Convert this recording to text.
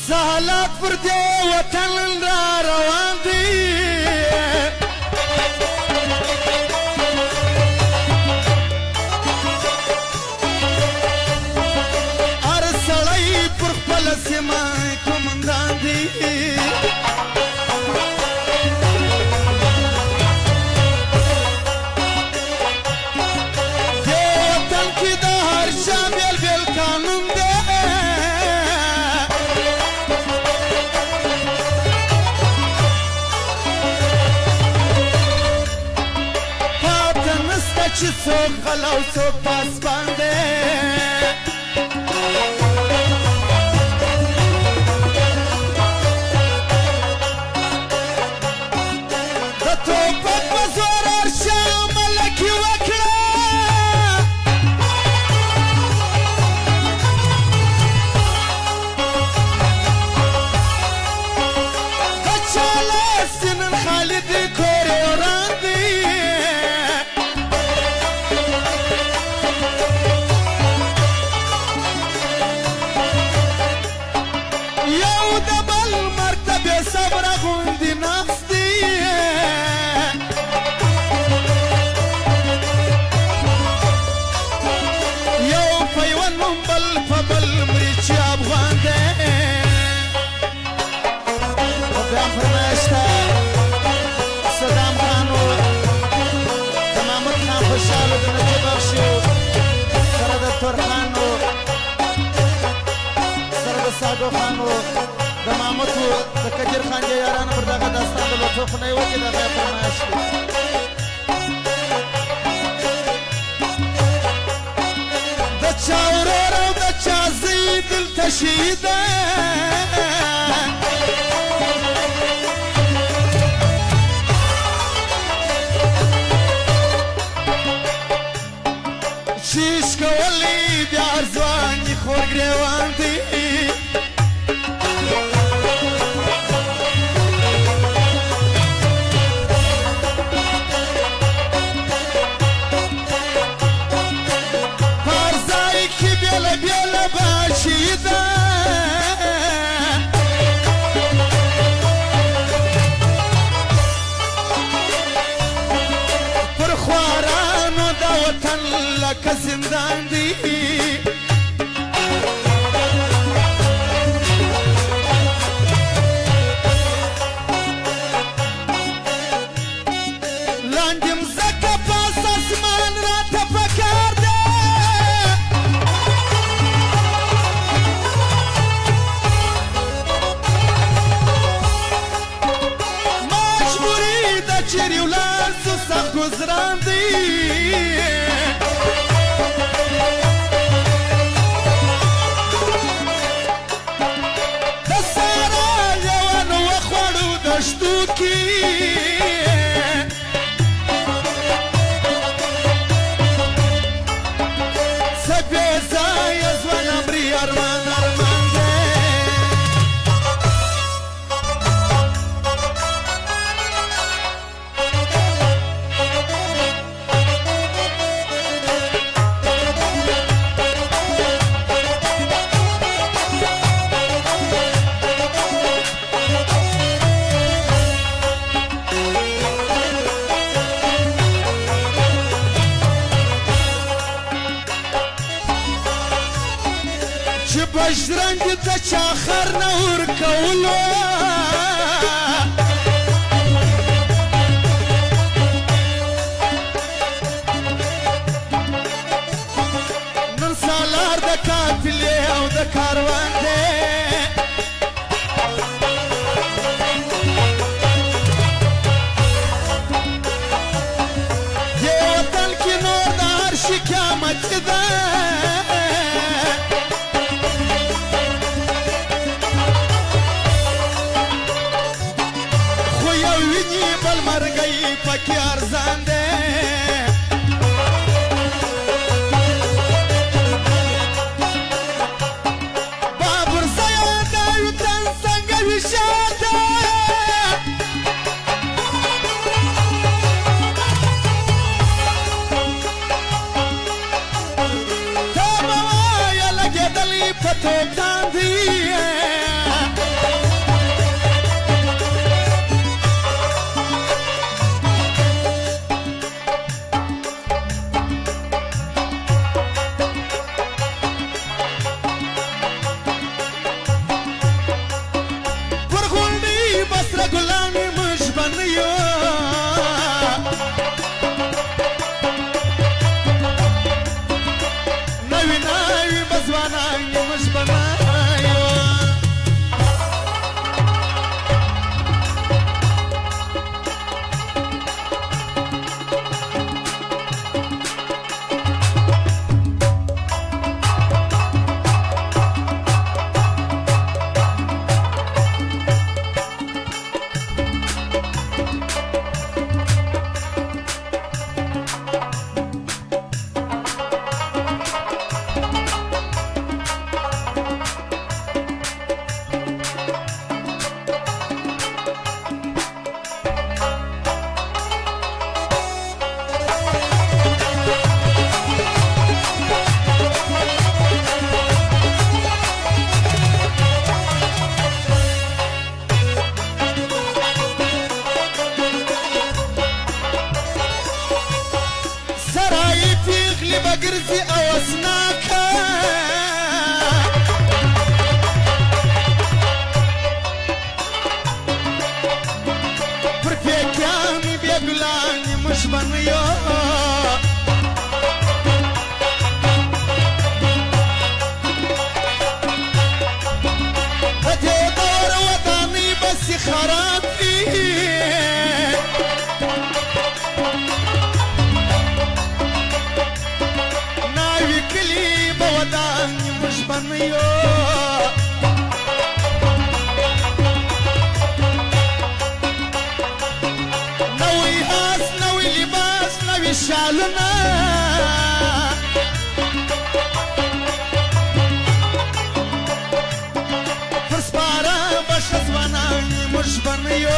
سهلات پر دې وطن را روان دي هر سړی پر خپله سیمه قومندان دي دې وطن کې د هر چا بیل بیل قانون دی چې څوک غلا او څوک پاسبان دی د ټوپک په زور هر چا ملکي وکړه د چا لاس نن خالد کور وران دی صبر غوندي نفس دي يو فيوان بل فبل مريتش افغان دي وبيان فرماشتا صدام خانو تمامت خان خوشالو د نجيب بخشو سره د تور خانو سره د ساګو خانو د مامتو د کجر خان یارانو پر دغه داستان د لطفو خونی وکړي دغه یې فرمایش کړي د چا ورور او د چا زوی دلته شهیده چې عشق کولی بیا هر ځوان یې خور ګرېوان دی بیاله باشیده پر خوارانو دا وطن لکه زندان دی لاندې مځکه پاس اسمان راته پکار دی چیرې ولاړ سو سخت ګزران دی د سارا لیوانو وخوړو دشتو کې څه بې ځایه ځوان امري ارمان ارمان دی بجرنګ د چا خر نه ورکولو نن سالار د قافلې او د کاروان دی دې وطن کې نور د هر شي قیامت ده بل مرګي پکې ارزان دی بابر زیاد وطن څنګه وشاته تا به وایه لګېدلې په توپ باندې بنیو نوی هاس نوی لباس نوی شالنا فرسپارا باش زوانای مش بنیو